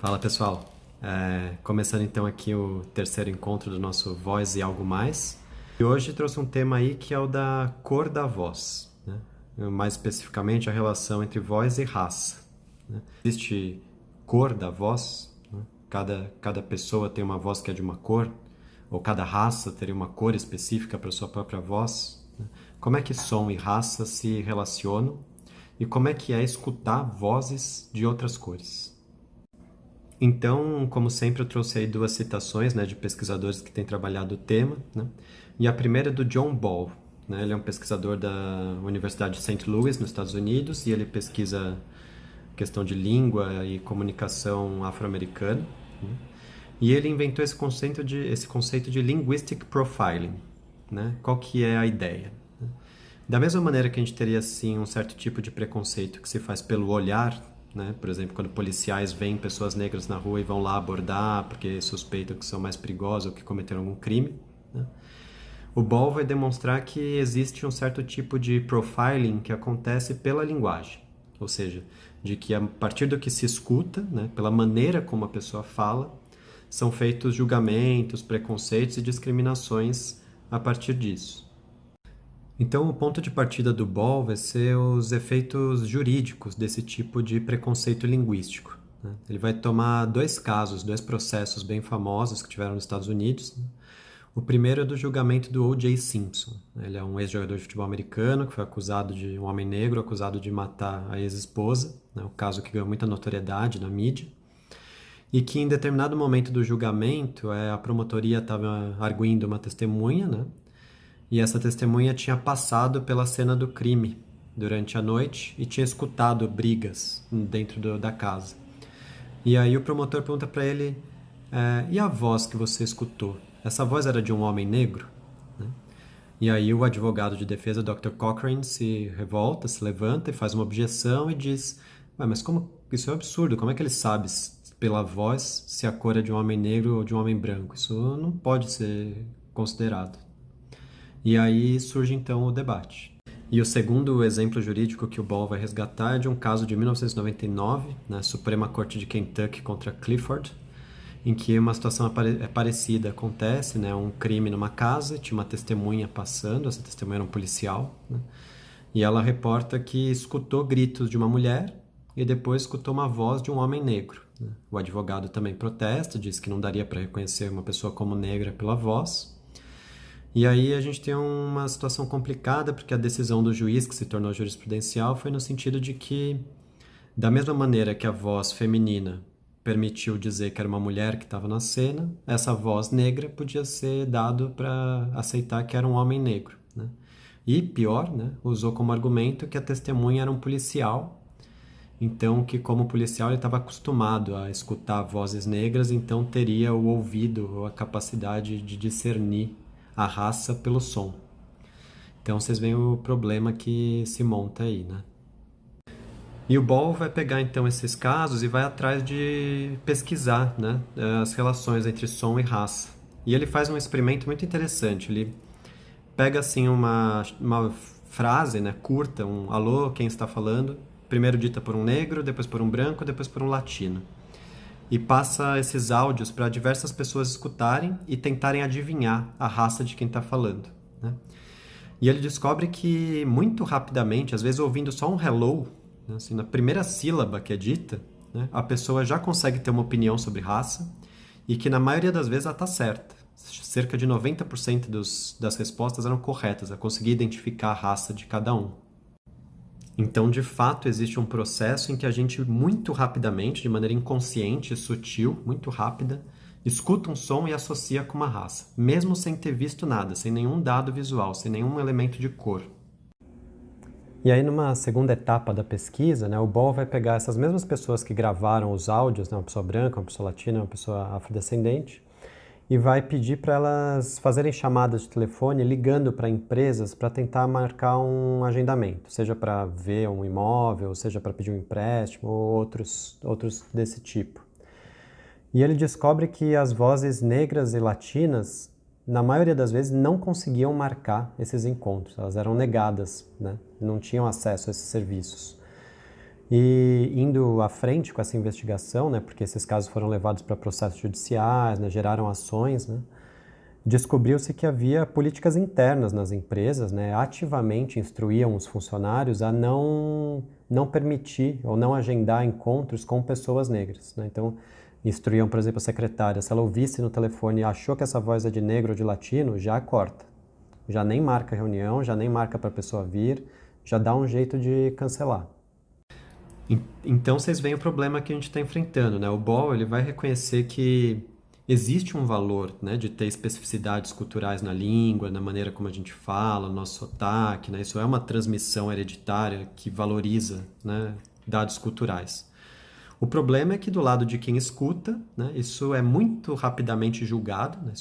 Fala pessoal, começando então aqui o terceiro encontro do nosso Voz e Algo Mais. E hoje trouxe um tema aí que é o da cor da voz, né? Mais especificamente a relação entre voz e raça, né? Existe cor da voz, né? Cada pessoa tem uma voz que é de uma cor, ou cada raça teria uma cor específica para sua própria voz, né? Como é que som e raça se relacionam e como é que é escutar vozes de outras cores? Então, como sempre, eu trouxe aí duas citações, né, de pesquisadores que têm trabalhado o tema, né? E a primeira é do John Ball, né? Ele é um pesquisador da Universidade de St. Louis, nos Estados Unidos, e ele pesquisa questão de língua e comunicação afro-americana, né? E ele inventou esse conceito de linguistic profiling, né? Qual que é a ideia? Da mesma maneira que a gente teria, assim, um certo tipo de preconceito que se faz pelo olhar, né? Por exemplo, quando policiais veem pessoas negras na rua e vão lá abordar porque suspeitam que são mais perigosas ou que cometeram algum crime, né? O Ball vai demonstrar que existe um certo tipo de profiling que acontece pela linguagem, ou seja, de que a partir do que se escuta, né, pela maneira como a pessoa fala, são feitos julgamentos, preconceitos e discriminações a partir disso. Então, o ponto de partida do Ball vai ser os efeitos jurídicos desse tipo de preconceito linguístico, né? Ele vai tomar dois casos, dois processos bem famosos que tiveram nos Estados Unidos, né? O primeiro é do julgamento do O.J. Simpson. Ele é um ex-jogador de futebol americano que foi acusado de um homem negro, acusado de matar a ex-esposa, né? O caso que ganhou muita notoriedade na mídia. E que em determinado momento do julgamento, a promotoria estava arguindo uma testemunha, né? E essa testemunha tinha passado pela cena do crime durante a noite e tinha escutado brigas dentro da casa. E aí o promotor pergunta para ele: e a voz que você escutou? Essa voz era de um homem negro? Né? E aí o advogado de defesa, Dr. Cochrane, se revolta, se levanta e faz uma objeção e diz: mas como isso é um absurdo? Como é que ele sabe pela voz se a cor é de um homem negro ou de um homem branco? Isso não pode ser considerado. E aí surge então o debate. E o segundo exemplo jurídico que o Ball vai resgatar é de um caso de 1999, na Suprema Corte de Kentucky contra Clifford, em que uma situação parecida acontece, né? Um crime numa casa, tinha uma testemunha passando, essa testemunha era um policial, né? E ela reporta que escutou gritos de uma mulher e depois escutou uma voz de um homem negro, né? O advogado também protesta, diz que não daria para reconhecer uma pessoa como negra pela voz. E aí a gente tem uma situação complicada, porque a decisão do juiz, que se tornou jurisprudencial, foi no sentido de que, da mesma maneira que a voz feminina permitiu dizer que era uma mulher que estava na cena, essa voz negra podia ser dado para aceitar que era um homem negro, né? E, pior, né, usou como argumento que a testemunha era um policial, então que como policial ele estava acostumado a escutar vozes negras, então teria o ouvido ou a capacidade de discernir a raça pelo som. Então vocês veem o problema que se monta aí, né? E o Ball vai pegar então esses casos e vai atrás de pesquisar, né, as relações entre som e raça. E ele faz um experimento muito interessante. Ele pega assim uma frase, né, curta, um alô, quem está falando, primeiro dita por um negro, depois por um branco, depois por um latino. E passa esses áudios para diversas pessoas escutarem e tentarem adivinhar a raça de quem está falando, né? E ele descobre que muito rapidamente, às vezes ouvindo só um hello, né, assim, na primeira sílaba que é dita, né, a pessoa já consegue ter uma opinião sobre raça e que na maioria das vezes ela está certa. Cerca de 90% das respostas eram corretas, ela conseguia identificar a raça de cada um. Então, de fato, existe um processo em que a gente muito rapidamente, de maneira inconsciente, sutil, muito rápida, escuta um som e associa com uma raça, mesmo sem ter visto nada, sem nenhum dado visual, sem nenhum elemento de cor. E aí, numa segunda etapa da pesquisa, né, o Ball vai pegar essas mesmas pessoas que gravaram os áudios, né, uma pessoa branca, uma pessoa latina, uma pessoa afrodescendente, e vai pedir para elas fazerem chamadas de telefone ligando para empresas para tentar marcar um agendamento, seja para ver um imóvel, seja para pedir um empréstimo ou outros desse tipo. E ele descobre que as vozes negras e latinas, na maioria das vezes, não conseguiam marcar esses encontros, elas eram negadas, né? Não tinham acesso a esses serviços. E indo à frente com essa investigação, né, porque esses casos foram levados para processos judiciais, né, geraram ações, né, descobriu-se que havia políticas internas nas empresas, né, ativamente instruíam os funcionários a não permitir ou não agendar encontros com pessoas negras, né? Então, instruíam, por exemplo, a secretária, se ela ouvisse no telefone e achou que essa voz é de negro ou de latino, já corta. Já nem marca reunião, já nem marca para a pessoa vir, já dá um jeito de cancelar. Então vocês veem o problema que a gente está enfrentando, né? O Boll, ele vai reconhecer que existe um valor, né, de ter especificidades culturais na língua, na maneira como a gente fala, no nosso sotaque, né? Isso é uma transmissão hereditária que valoriza, né, dados culturais. O problema é que do lado de quem escuta, né, isso é muito rapidamente julgado, né?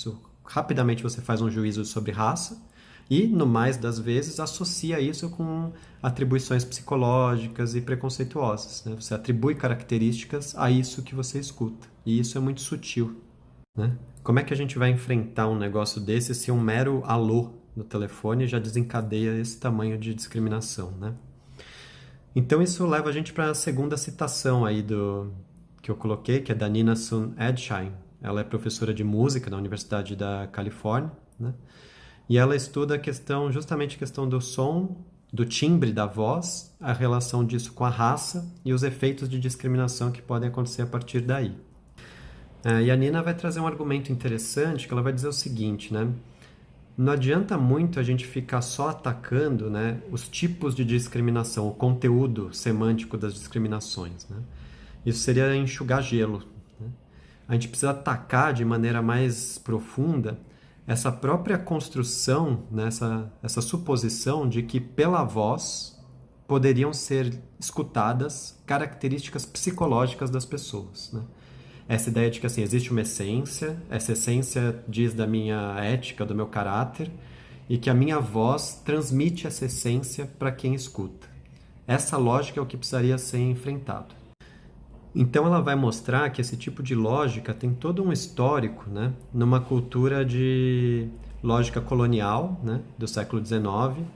Rapidamente você faz um juízo sobre raça e, no mais das vezes, associa isso com atribuições psicológicas e preconceituosas, né? Você atribui características a isso que você escuta, e isso é muito sutil, né? Como é que a gente vai enfrentar um negócio desse se um mero alô no telefone já desencadeia esse tamanho de discriminação, né? Então isso leva a gente para a segunda citação aí que eu coloquei, que é da Nina Sun Edshine. Ela é professora de música na Universidade da Califórnia, né? E ela estuda justamente a questão do som, do timbre da voz, a relação disso com a raça e os efeitos de discriminação que podem acontecer a partir daí. E a Nina vai trazer um argumento interessante, que ela vai dizer o seguinte, né? Não adianta muito a gente ficar só atacando, né, os tipos de discriminação, o conteúdo semântico das discriminações, né? Isso seria enxugar gelo, né? A gente precisa atacar de maneira mais profunda essa própria construção, né, essa suposição de que pela voz poderiam ser escutadas características psicológicas das pessoas, né? Essa ideia de que assim, existe uma essência, essa essência diz da minha ética, do meu caráter, e que a minha voz transmite essa essência para quem escuta. Essa lógica é o que precisaria ser enfrentado. Então ela vai mostrar que esse tipo de lógica tem todo um histórico, né, numa cultura de lógica colonial, né, do século XIX,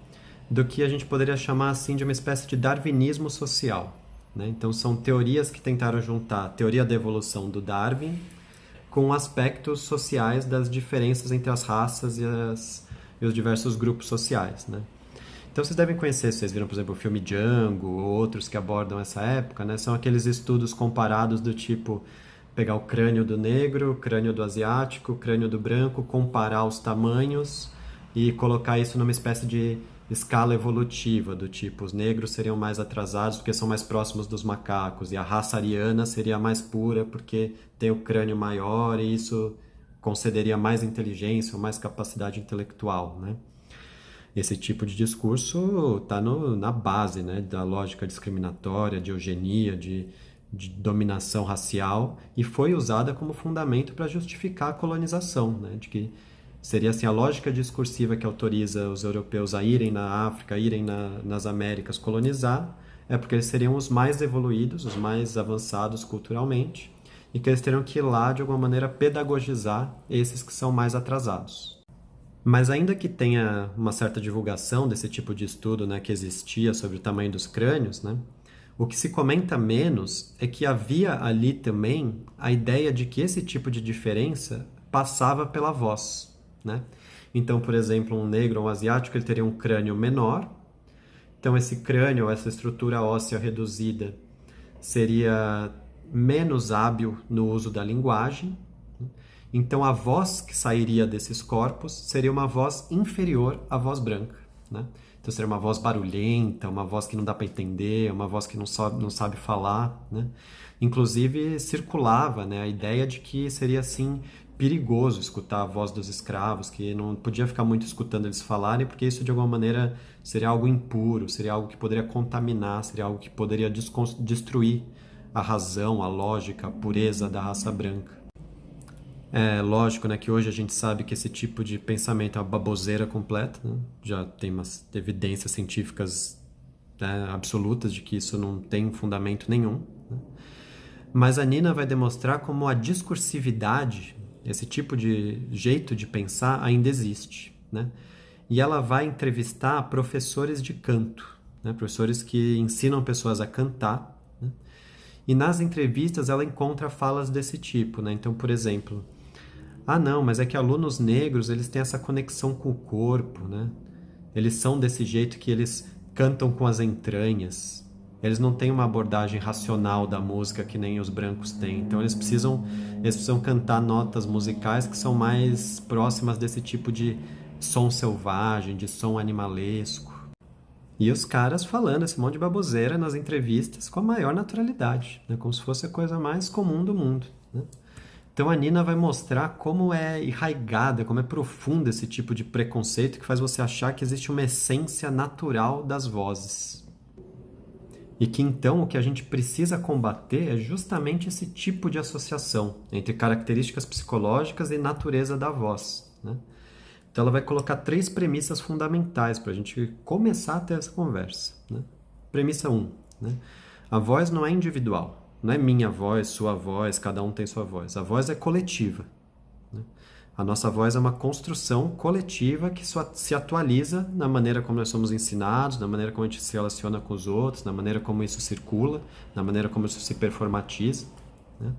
do que a gente poderia chamar assim de uma espécie de darwinismo social, né? Então são teorias que tentaram juntar a teoria da evolução do Darwin com aspectos sociais das diferenças entre as raças e os diversos grupos sociais, né? Então vocês devem conhecer, se vocês viram, por exemplo, o filme Django ou outros que abordam essa época, né? São aqueles estudos comparados do tipo pegar o crânio do negro, o crânio do asiático, o crânio do branco, comparar os tamanhos e colocar isso numa espécie de escala evolutiva, do tipo, os negros seriam mais atrasados porque são mais próximos dos macacos, e a raça ariana seria mais pura porque tem o crânio maior e isso concederia mais inteligência ou mais capacidade intelectual, né? Esse tipo de discurso está na base, né, da lógica discriminatória, de eugenia, de dominação racial, e foi usada como fundamento para justificar a colonização, né, de que seria assim, a lógica discursiva que autoriza os europeus a irem na África, irem nas Américas colonizar, é porque eles seriam os mais evoluídos, os mais avançados culturalmente, e que eles teriam que ir lá, de alguma maneira, pedagogizar esses que são mais atrasados. Mas ainda que tenha uma certa divulgação desse tipo de estudo, né, que existia sobre o tamanho dos crânios, né, o que se comenta menos é que havia ali também a ideia de que esse tipo de diferença passava pela voz, né? Então, por exemplo, um negro ou um asiático ele teria um crânio menor, então esse crânio, essa estrutura óssea reduzida, seria menos hábil no uso da linguagem. Então a voz que sairia desses corpos seria uma voz inferior à voz branca, né? Então seria uma voz barulhenta, uma voz que não dá para entender, uma voz que não sabe falar, né? Inclusive circulava, né, a ideia de que seria assim perigoso escutar a voz dos escravos, que não podia ficar muito escutando eles falarem, porque isso de alguma maneira seria algo impuro, seria algo que poderia contaminar, seria algo que poderia destruir a razão, a lógica, a pureza da raça branca. É lógico, né, que hoje a gente sabe que esse tipo de pensamento é uma baboseira completa, né? Já tem umas evidências científicas, né, absolutas de que isso não tem fundamento nenhum, né? Mas a Nina vai demonstrar como a discursividade, esse tipo de jeito de pensar ainda existe, né? E ela vai entrevistar professores de canto, né? Professores que ensinam pessoas a cantar, E nas entrevistas ela encontra falas desse tipo, né? Então, por exemplo, ah, não, mas é que alunos negros, eles têm essa conexão com o corpo, né? Eles são desse jeito que eles cantam com as entranhas. Eles não têm uma abordagem racional da música que nem os brancos têm. Então eles precisam cantar notas musicais que são mais próximas desse tipo de som selvagem, de som animalesco. E os caras falando esse monte de baboseira nas entrevistas com a maior naturalidade, né? Como se fosse a coisa mais comum do mundo, né? Então a Nina vai mostrar como é enraigada, como é profundo esse tipo de preconceito que faz você achar que existe uma essência natural das vozes. E que então o que a gente precisa combater é justamente esse tipo de associação entre características psicológicas e natureza da voz, né? Então ela vai colocar 3 premissas fundamentais para a gente começar a ter essa conversa, né? Premissa 1, né? A voz não é individual. Não é minha voz, sua voz, cada um tem sua voz. A voz é coletiva, né? A nossa voz é uma construção coletiva que se atualiza na maneira como nós somos ensinados, na maneira como a gente se relaciona com os outros, na maneira como isso circula, na maneira como isso se performatiza, né?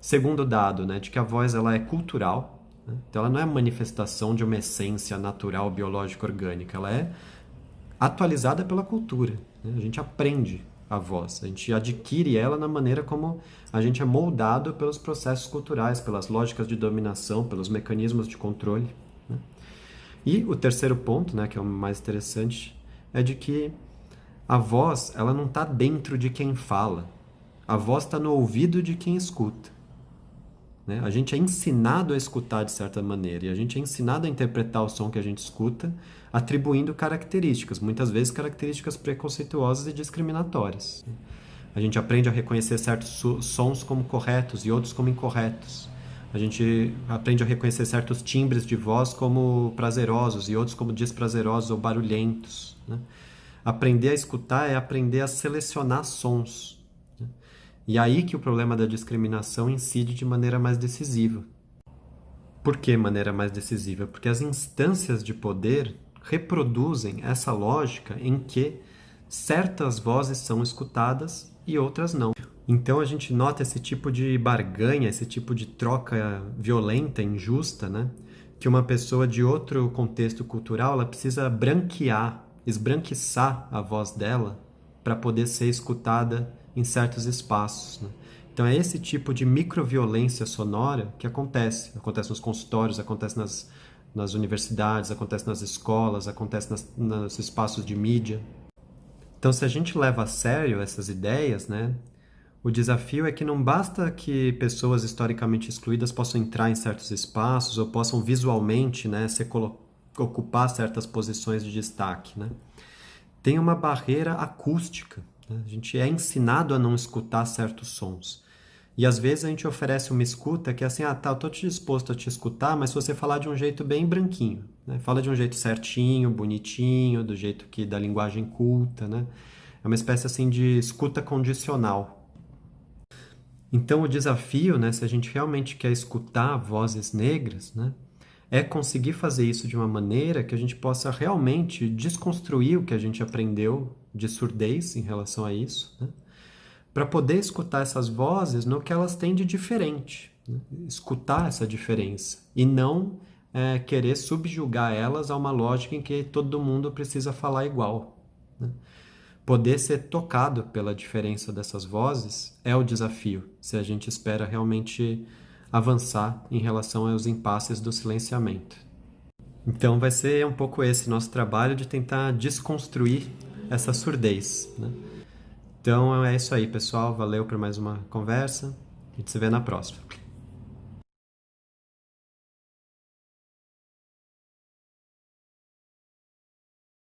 Segundo dado, né, de que a voz ela é cultural, né? Então ela não é manifestação de uma essência natural, biológica, orgânica. Ela é atualizada pela cultura, né? A gente aprende a voz, a gente adquire ela na maneira como a gente é moldado pelos processos culturais, pelas lógicas de dominação, pelos mecanismos de controle, né? E o terceiro ponto, né, que é o mais interessante, é de que a voz ela não está dentro de quem fala, a voz está no ouvido de quem escuta, né? A gente é ensinado a escutar de certa maneira e a gente é ensinado a interpretar o som que a gente escuta, atribuindo características, muitas vezes características preconceituosas e discriminatórias. A gente aprende a reconhecer certos sons como corretos e outros como incorretos. A gente aprende a reconhecer certos timbres de voz como prazerosos e outros como desprazerosos ou barulhentos, né? Aprender a escutar é aprender a selecionar sons, né? E aí que o problema da discriminação incide de maneira mais decisiva. Por que maneira mais decisiva? Porque as instâncias de poder reproduzem essa lógica em que certas vozes são escutadas e outras não. Então a gente nota esse tipo de barganha, esse tipo de troca violenta, injusta, né? Que uma pessoa de outro contexto cultural ela precisa branquear, esbranquiçar a voz dela para poder ser escutada em certos espaços, né? Então é esse tipo de microviolência sonora que acontece. Acontece nos consultórios, acontece nas universidades, acontece nas escolas, acontece nos espaços de mídia. Então se a gente leva a sério essas ideias, né, o desafio é que não basta que pessoas historicamente excluídas possam entrar em certos espaços ou possam visualmente, né, ocupar certas posições de destaque, né? Tem uma barreira acústica, né? A gente é ensinado a não escutar certos sons. E às vezes a gente oferece uma escuta que é assim, ah, tá, eu tô disposto a te escutar, mas se você falar de um jeito bem branquinho, né? Fala de um jeito certinho, bonitinho, do jeito que da linguagem culta, né? É uma espécie assim de escuta condicional. Então o desafio, né, se a gente realmente quer escutar vozes negras, né, é conseguir fazer isso de uma maneira que a gente possa realmente desconstruir o que a gente aprendeu de surdez em relação a isso, né? Para poder escutar essas vozes no que elas têm de diferente, né? Escutar essa diferença e não querer subjugar elas a uma lógica em que todo mundo precisa falar igual, né? Poder ser tocado pela diferença dessas vozes é o desafio, se a gente espera realmente avançar em relação aos impasses do silenciamento. Então vai ser um pouco esse nosso trabalho de tentar desconstruir essa surdez, né? Então é isso aí, pessoal. Valeu por mais uma conversa. A gente se vê na próxima.